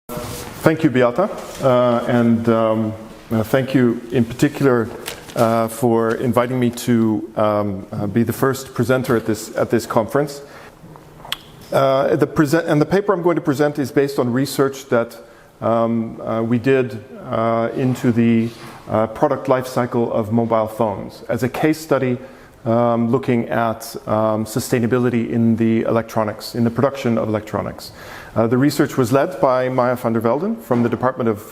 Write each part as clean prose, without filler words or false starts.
Thank you, Beata, and thank you in particular for inviting me to be the first presenter at this conference. The paper I'm going to present is based on research that we did into the product life cycle of mobile phones as a case study looking at sustainability in the electronics, in the production of electronics. The research was led by Maya van der Velden from the Department of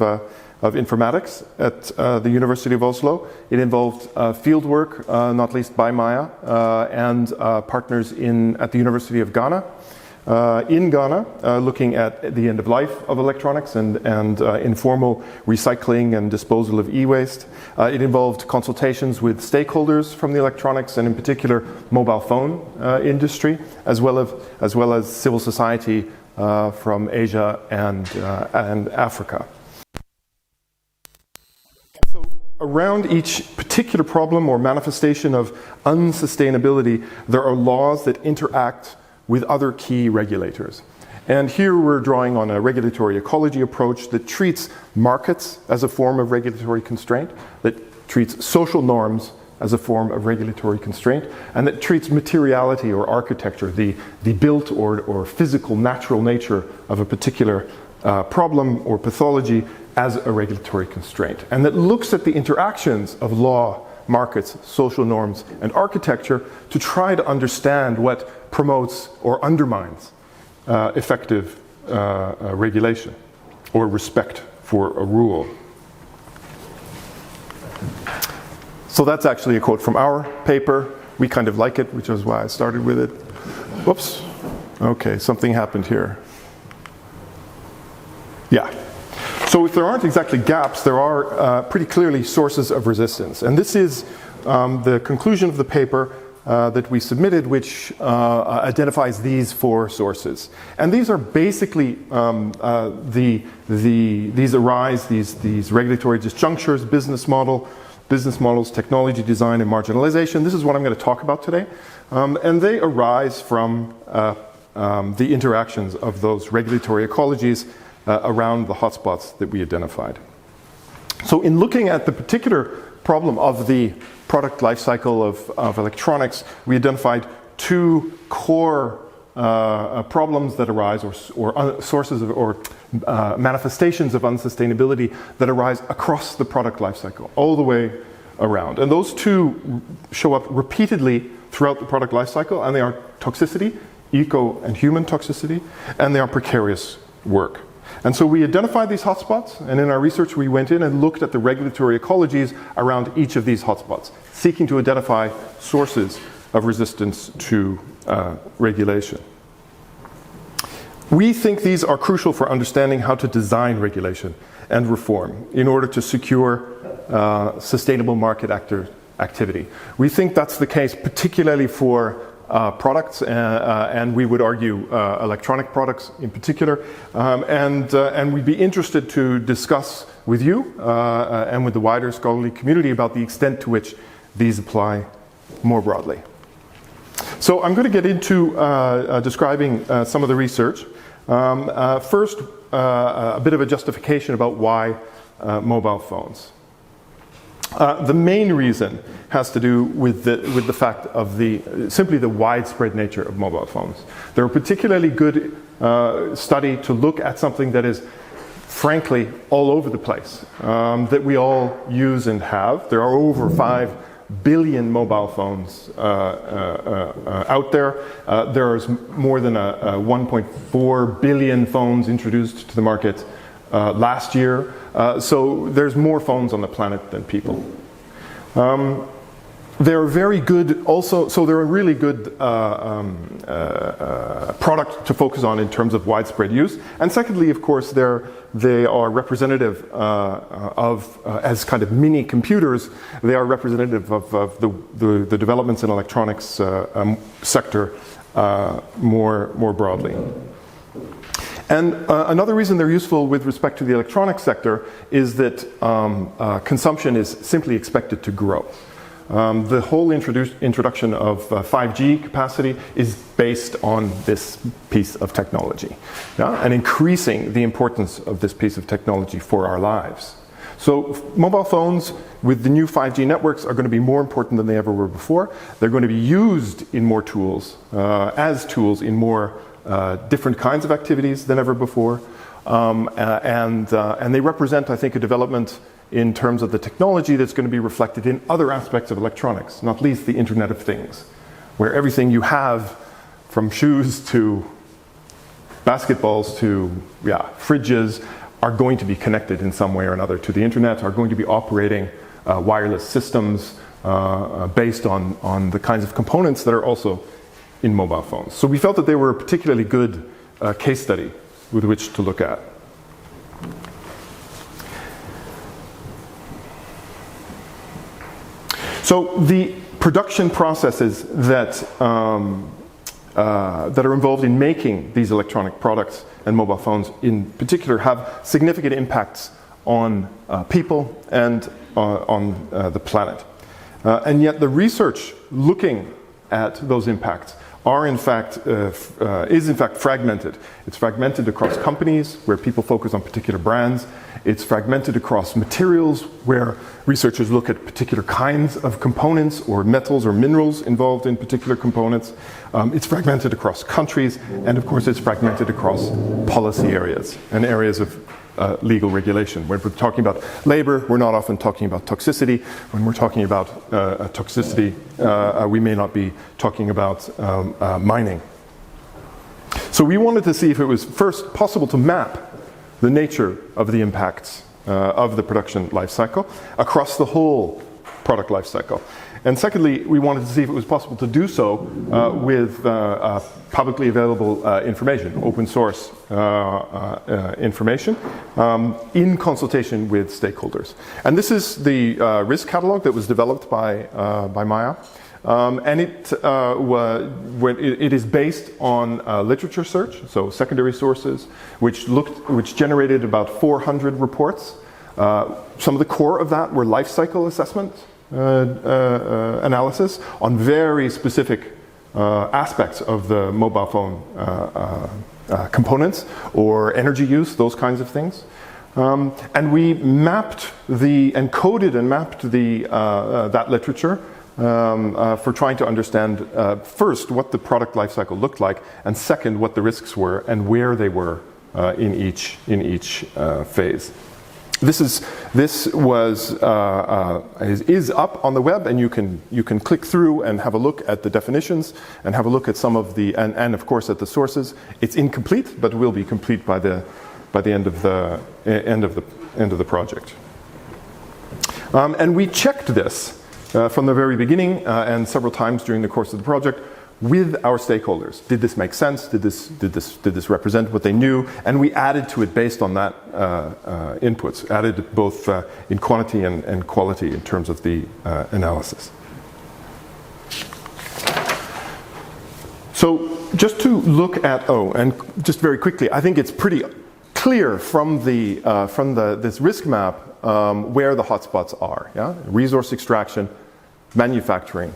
Informatics at the University of Oslo. It involved field work, not least by Maya, and partners at the University of Ghana. In Ghana, looking at the end of life of electronics and informal recycling and disposal of e-waste. It involved consultations with stakeholders from the electronics and in particular mobile phone industry, as well as civil society from Asia and Africa. So around each particular problem or manifestation of unsustainability, there are laws that interact with other key regulators. And here we're drawing on a regulatory ecology approach that treats markets as a form of regulatory constraint, that treats social norms as a form of regulatory constraint, and that treats materiality or architecture, the built or physical natural nature of a particular problem or pathology as a regulatory constraint. And that looks at the interactions of law, markets, social norms, and architecture to try to understand what promotes or undermines effective regulation or respect for a rule. So that's actually a quote from our paper. We kind of like it, which is why I started with it. Whoops. Okay, something happened here. Yeah. So if there aren't exactly gaps, there are pretty clearly sources of resistance. And this is the conclusion of the paper that we submitted, which identifies these four sources. And these are basically these regulatory disjunctures, business models, technology design, and marginalization. This is what I'm going to talk about today. And they arise from the interactions of those regulatory ecologies around the hotspots that we identified. So in looking at the particular problem of the product life cycle of electronics, we identified two core problems that arise, or sources of, or manifestations of unsustainability that arise across the product life cycle, all the way around. And those two show up repeatedly throughout the product life cycle, and they are toxicity, eco and human toxicity, and they are precarious work. And so we identified these hotspots, and in our research we went in and looked at the regulatory ecologies around each of these hotspots, seeking to identify sources of resistance to regulation. We think these are crucial for understanding how to design regulation and reform in order to secure sustainable market activity. We think that's the case particularly for products, and we would argue electronic products in particular, and we'd be interested to discuss with you and with the wider scholarly community about the extent to which these apply more broadly. So I'm going to get into describing some of the research. First, a bit of a justification about why mobile phones. The main reason has to do with the fact of simply the widespread nature of mobile phones. They're a particularly good study to look at something that is frankly all over the place, that we all use and have. There are over 5 billion mobile phones out there. There's more than 1.4 billion phones introduced to the market last year. So there's more phones on the planet than people. They're very good also, so they're a really good product to focus on in terms of widespread use. And secondly, of course, they are representative as kind of mini computers, they are representative of the developments in electronics sector more broadly. And another reason they're useful with respect to the electronics sector is that consumption is simply expected to grow. the whole introduction of 5G capacity is based on this piece of technology, yeah? And increasing the importance of this piece of technology for our lives. So mobile phones with the new 5G networks are going to be more important than they ever were before. They're going to be used in more tools, as tools in more different kinds of activities than ever before. And they represent, I think, a development in terms of the technology that's going to be reflected in other aspects of electronics, not least the Internet of Things, where everything you have, from shoes to basketballs to fridges, are going to be connected in some way or another to the internet, are going to be operating wireless systems based on the kinds of components that are also in mobile phones. So we felt that they were a particularly good case study with which to look at. So the production processes that are involved in making these electronic products and mobile phones in particular have significant impacts on people and on the planet. And yet the research looking at those impacts is in fact fragmented. It's fragmented across companies where people focus on particular brands. It's fragmented across materials where researchers look at particular kinds of components or metals or minerals involved in particular components. It's fragmented across countries, and of course it's fragmented across policy areas and areas of legal regulation. When we're talking about labor, we're not often talking about toxicity. When we're talking about toxicity, we may not be talking about mining. So we wanted to see if it was first possible to map the nature of the impacts of the production life cycle across the whole product life cycle. And secondly, we wanted to see if it was possible to do so with publicly available information, open source information, in consultation with stakeholders. And this is the risk catalog that was developed by Maya. And it is based on literature search, so secondary sources, which generated about 400 reports. Some of the core of that were life cycle assessments. Analysis on very specific aspects of the mobile phone components or energy use, those kinds of things. And we encoded and mapped that literature for trying to understand first what the product life cycle looked like, and second what the risks were and where they were in each phase. This is up on the web, and you can click through and have a look at the definitions and have a look at some of the and of course at the sources. It's incomplete, but will be complete by the end of the project. And we checked this from the very beginning and several times during the course of the project with our stakeholders. Did this make sense? Did this represent what they knew? And we added to it based on that inputs, added both in quantity and quality in terms of the analysis. So just to look at, and just very quickly, I think it's pretty clear from this risk map where the hotspots are. Yeah? Resource extraction, manufacturing,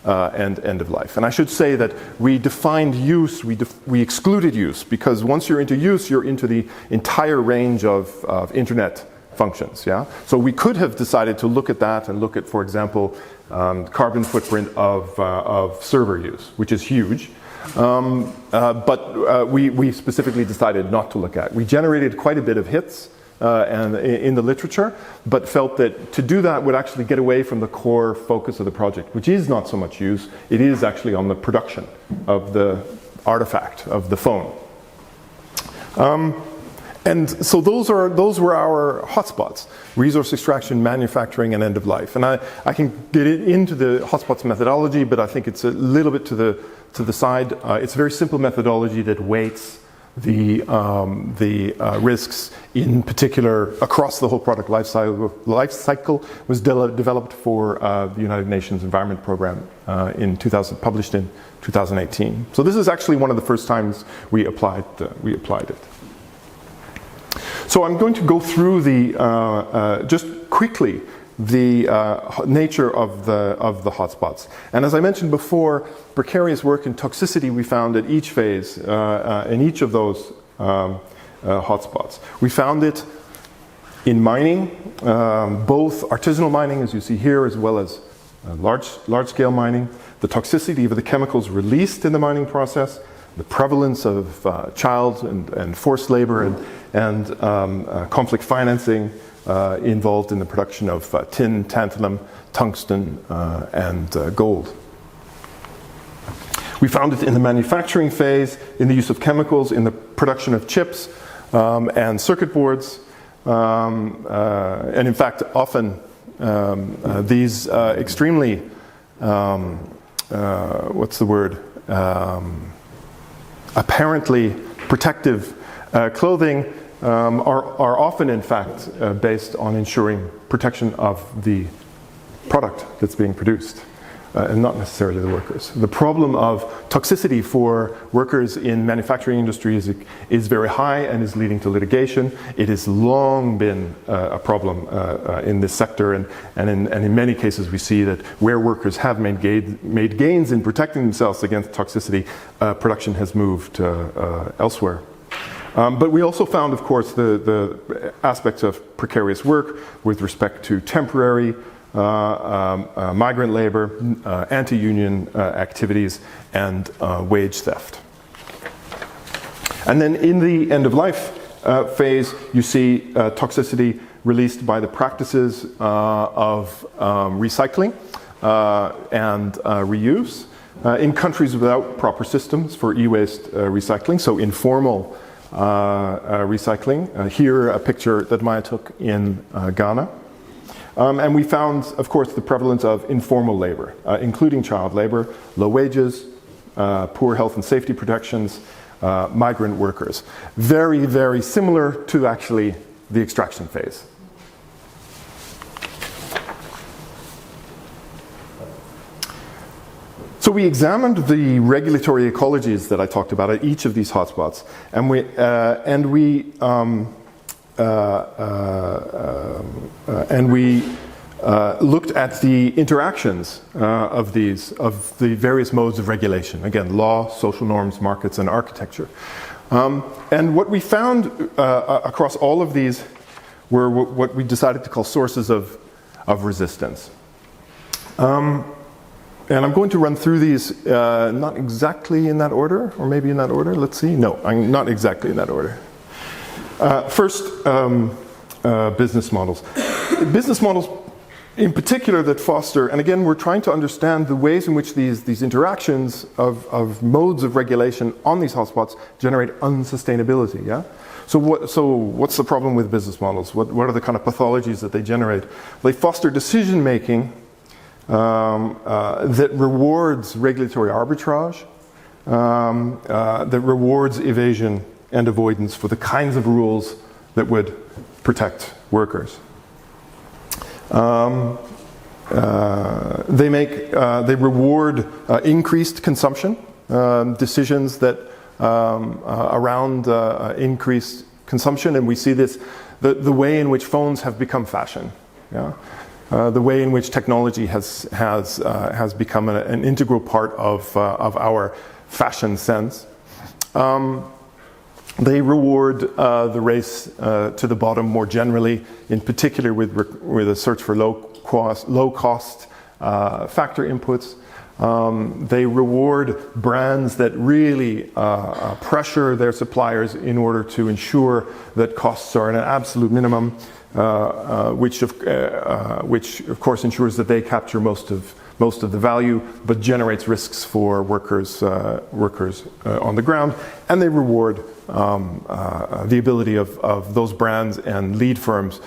and end of life. And I should say that we defined use, we excluded use, because once you're into use, you're into the entire range of internet functions. Yeah? So we could have decided to look at that and look at, for example, carbon footprint of server use, which is huge. But we specifically decided not to look at. We generated quite a bit of hits and in the literature, but felt that to do that would actually get away from the core focus of the project, which is not so much use, it is actually on the production of the artifact, of the phone. And so those were our hotspots: resource extraction, manufacturing, and end of life. And I can get into the hotspots methodology, but I think it's a little bit to the side. It's a very simple methodology that weights the risks in particular across the whole product life cycle. Was developed for the United Nations Environment Program published in 2018. So this is actually one of the first times we applied it. So I'm going to go through just quickly the nature of the hotspots. And as I mentioned before, precarious work and toxicity we found at each phase in each of those hotspots. We found it in mining, both artisanal mining, as you see here, as well as large-scale mining, the toxicity of the chemicals released in the mining process, the prevalence of child and forced labor and conflict financing involved in the production of tin, tantalum, tungsten, and gold. We found it in the manufacturing phase, in the use of chemicals, in the production of chips and circuit boards, and in fact, often these extremely, apparently protective clothing are often, in fact, based on ensuring protection of the product that's being produced, and not necessarily the workers. The problem of toxicity for workers in manufacturing industries is very high and is leading to litigation. It has long been a problem in this sector, and in many cases we see that where workers have made gains in protecting themselves against toxicity, production has moved elsewhere. But we also found, of course, the aspects of precarious work with respect to temporary migrant labor, anti-union activities, and wage theft. And then in the end-of-life phase, you see toxicity released by the practices of recycling and reuse in countries without proper systems for e-waste recycling, so informal recycling. Here, a picture that Maya took in Ghana. And we found, of course, the prevalence of informal labor, including child labor, low wages, poor health and safety protections, migrant workers. Very, very similar to actually the extraction phase. So we examined the regulatory ecologies that I talked about at each of these hotspots, and we looked at the interactions of the various modes of regulation. Again, law, social norms, markets, and architecture. And what we found across all of these were what we decided to call sources of resistance. And I'm going to run through these not exactly in that order, or maybe in that order. Let's see. No, I'm not exactly in that order. First, business models. Business models in particular that foster, and again, we're trying to understand the ways in which these interactions of modes of regulation on these hotspots generate unsustainability, yeah? So what's the problem with business models? What are the kind of pathologies that they generate? They foster decision-making that rewards regulatory arbitrage, that rewards evasion and avoidance for the kinds of rules that would protect workers. They reward increased consumption, decisions that around increased consumption, and we see this the way in which phones have become fashion. Yeah? The way in which technology has become an integral part of our fashion sense. They reward the race to the bottom more generally, in particular with a search for low cost factor inputs. They reward brands that really pressure their suppliers in order to ensure that costs are at an absolute minimum, which of course ensures that they capture most of the value, but generates risks for workers on the ground. And they reward the ability of those brands and lead firms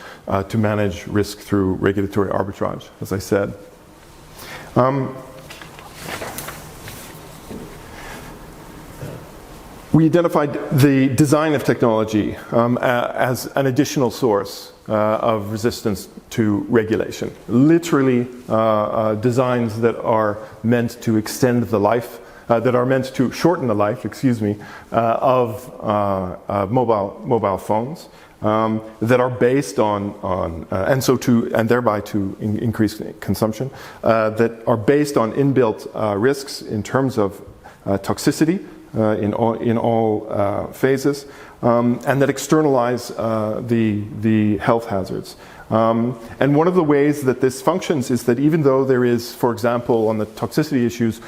to manage risk through regulatory arbitrage, as I said. We identified the design of technology as an additional source of resistance to regulation. Literally designs that are meant to extend the life, that are meant to shorten the life, of mobile phones. that are based on and thereby to increase consumption, that are based on inbuilt risks in terms of toxicity in all phases, and that externalize the health hazards. And one of the ways that this functions is that even though there is, for example, on the toxicity issues,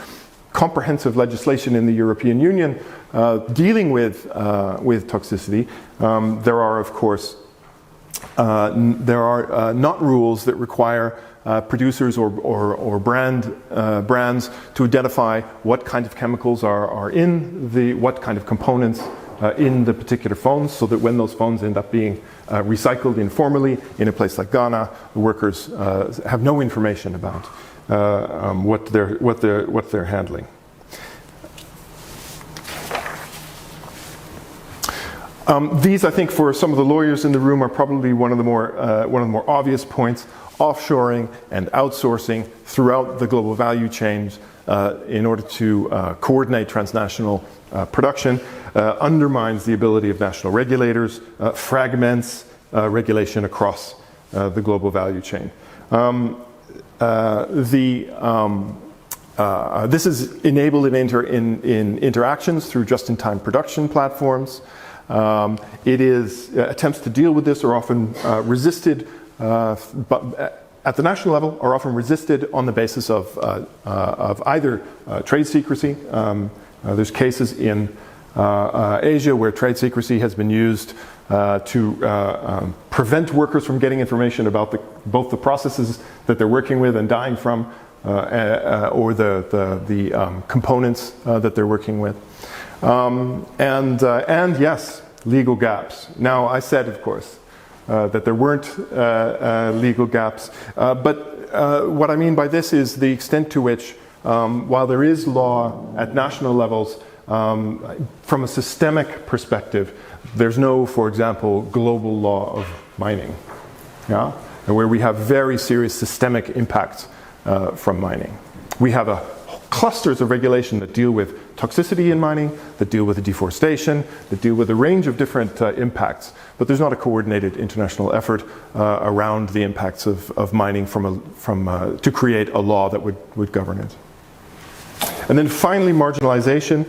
comprehensive legislation in the European Union dealing with toxicity, there are, of course, not rules that require producers or brands to identify what kind of chemicals are in what kind of components in the particular phones, so that when those phones end up being recycled informally in a place like Ghana, the workers have no information about what they're handling. These, I think, for some of the lawyers in the room, are probably one of the more obvious points. Offshoring and outsourcing throughout the global value chains in order to coordinate transnational production undermines the ability of national regulators, fragments regulation across the global value chain. This is enabled in interactions through just-in-time production platforms. Attempts to deal with this are often resisted, but at the national level, are often resisted on the basis of either trade secrecy. There's cases in Asia where trade secrecy has been used to prevent workers from getting information about both the processes that they're working with and dying from, or the components that they're working with. And yes, legal gaps. Now, I said, of course, that there weren't legal gaps, but what I mean by this is the extent to which, while there is law at national levels, from a systemic perspective, there's no, for example, global law of mining, yeah? And where we have very serious systemic impacts from mining. We have clusters of regulation that deal with toxicity in mining, that deal with deforestation, that deal with a range of different impacts, but there's not a coordinated international effort around the impacts of mining to create a law that would govern it. And then finally, marginalization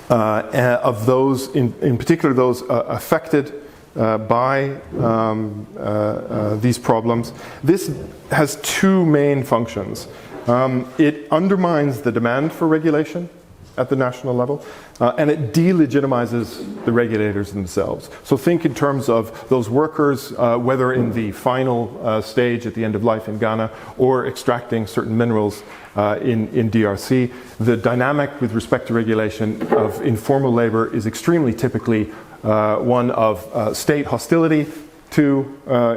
of those, in particular those affected by these problems. This has two main functions. It undermines the demand for regulation at the national level, and it delegitimizes the regulators themselves. So think in terms of those workers, whether in the final stage at the end of life in Ghana or extracting certain minerals in DRC. The dynamic with respect to regulation of informal labor is extremely typically one of state hostility to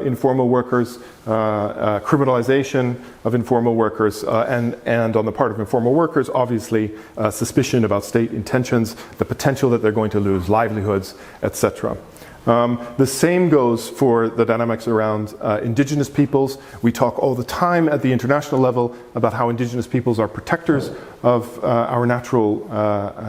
informal workers, criminalization of informal workers, and on the part of informal workers, obviously suspicion about state intentions, the potential that they're going to lose livelihoods, etc. The same goes for the dynamics around indigenous peoples. We talk all the time at the international level about how indigenous peoples are protectors of our natural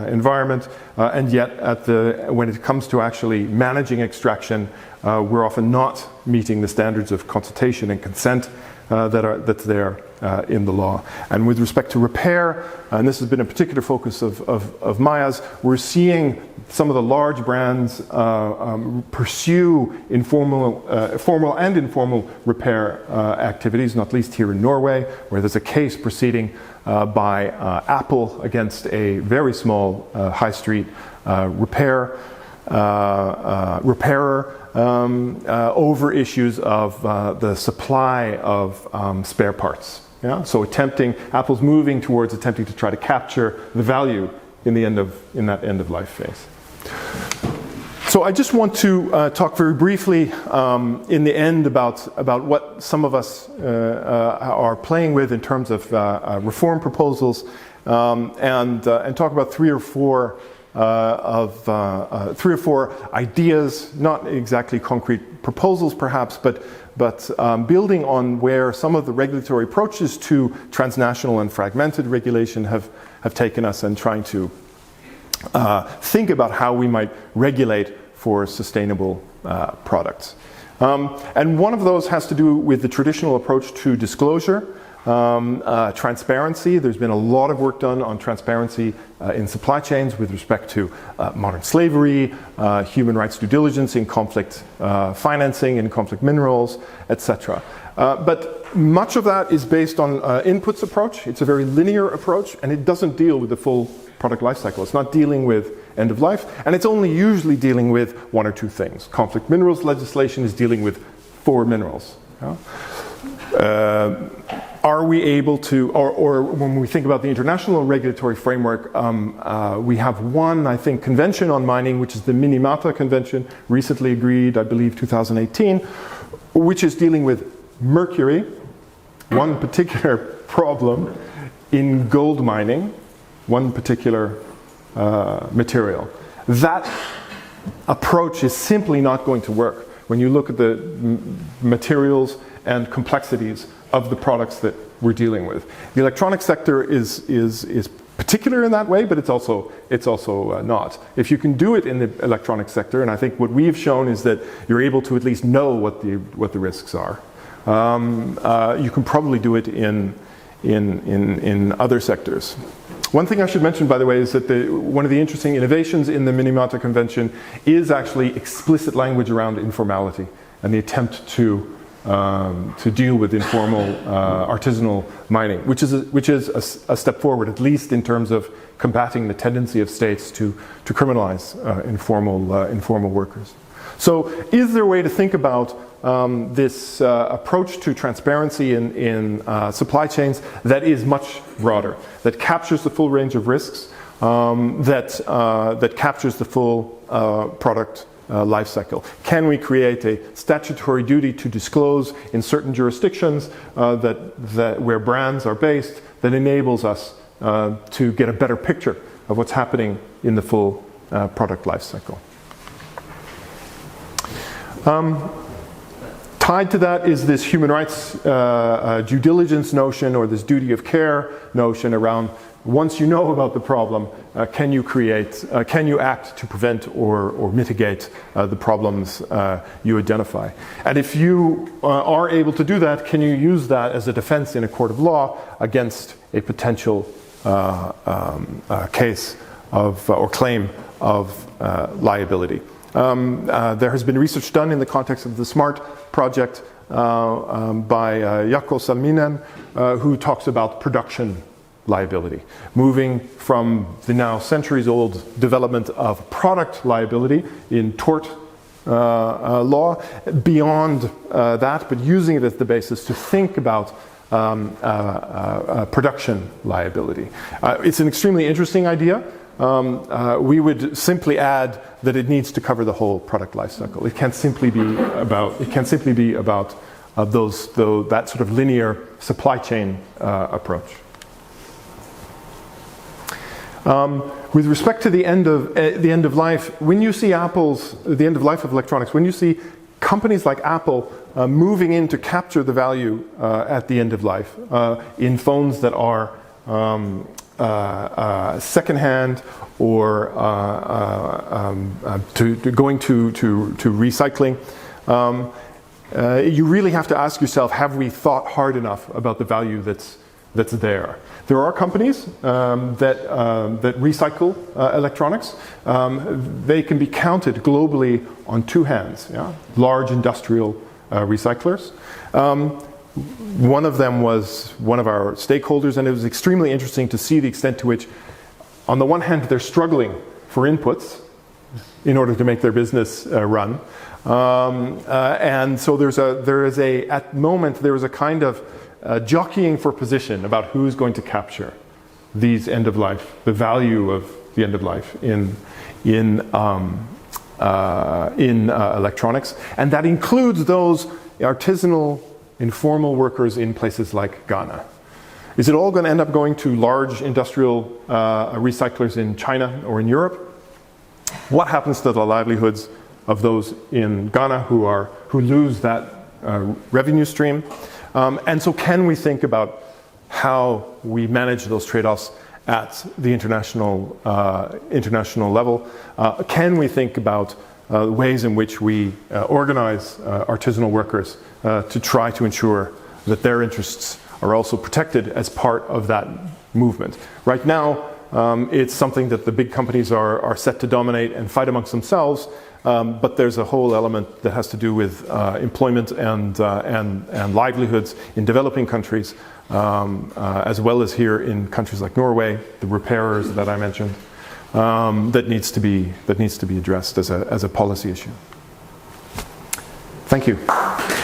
environment, and yet when it comes to actually managing extraction, we're often not meeting the standards of consultation and consent that's there in the law. And with respect to repair, and this has been a particular focus of Maya's, we're seeing some of the large brands pursue formal and informal repair activities, not least here in Norway, where there's a case proceeding by Apple against a very small high street repairer over issues of the supply of spare parts. Yeah? So Apple's moving towards attempting to try to capture the value in that end of life phase. So I just want to talk very briefly in the end about what some of us are playing with in terms of reform proposals, and talk about three or four ideas, not exactly concrete proposals perhaps, but building on where some of the regulatory approaches to transnational and fragmented regulation have taken us, and trying to think about how we might regulate for sustainable products. And one of those has to do with the traditional approach to disclosure, transparency. There's been a lot of work done on transparency in supply chains with respect to modern slavery, human rights due diligence in conflict financing, in conflict minerals, etc. But much of that is based on inputs approach. It's a very linear approach, and it doesn't deal with the full product life cycle. It's not dealing with end of life, and it's only usually dealing with one or two things. Conflict minerals legislation is dealing with 4 minerals. Are we able to, or when we think about the international regulatory framework, we have one, I think, convention on mining, which is the Minamata Convention, recently agreed, I believe, 2018, which is dealing with mercury, one particular problem in gold mining, one particular material. That approach is simply not going to work when you look at the materials and complexities of the products that we're dealing with. The electronic sector is particular in that way, but it's also not. If you can do it in the electronic sector, and I think what we've shown is that you're able to at least know what the risks are. You can probably do it in other sectors. One thing I should mention, by the way, is that one of the interesting innovations in the Minamata Convention is actually explicit language around informality and the attempt to deal with informal artisanal mining, which is a step forward, at least in terms of combating the tendency of states to criminalize informal workers. So is there a way to think about this approach to transparency in supply chains that is much broader, that captures the full range of risks, that captures the full product life cycle? Can we create a statutory duty to disclose in certain jurisdictions where brands are based that enables us to get a better picture of what's happening in the full product life cycle? Tied to that is this human rights due diligence notion, or this duty of care notion around, once you know about the problem, can you act to prevent or mitigate the problems you identify? And if you are able to do that, can you use that as a defense in a court of law against a potential case of or claim of liability? There has been research done in the context of the SMART project by Jaakko Salminen, who talks about production liability, moving from the now centuries-old development of product liability in tort law beyond that, but using it as the basis to think about production liability. It's an extremely interesting idea. We would simply add that it needs to cover the whole product life cycle. It can't simply be about that sort of linear supply chain approach. With respect to the end of life, when you see the end of life of electronics, when you see companies like Apple moving in to capture the value at the end of life in phones that are secondhand or going to recycling, you really have to ask yourself, have we thought hard enough about the value that's there? There are companies that recycle electronics. They can be counted globally on 2 hands, yeah? Large industrial recyclers. One of them was one of our stakeholders, and it was extremely interesting to see the extent to which, on the one hand, they're struggling for inputs in order to make their business run. And so at the moment, there is a kind of jockeying for position about who's going to capture these end of life, the value of the end of life in electronics, and that includes those artisanal, informal workers in places like Ghana. Is it all going to end up going to large industrial recyclers in China or in Europe? What happens to the livelihoods of those in Ghana who lose that revenue stream? And so can we think about how we manage those trade-offs at the international level? Can we think about ways in which we organize artisanal workers to try to ensure that their interests are also protected as part of that movement. Right now, it's something that the big companies are set to dominate and fight amongst themselves, but there's a whole element that has to do with employment and livelihoods in developing countries, as well as here in countries like Norway, the repairers that I mentioned, that needs to be addressed as a policy issue. Thank you.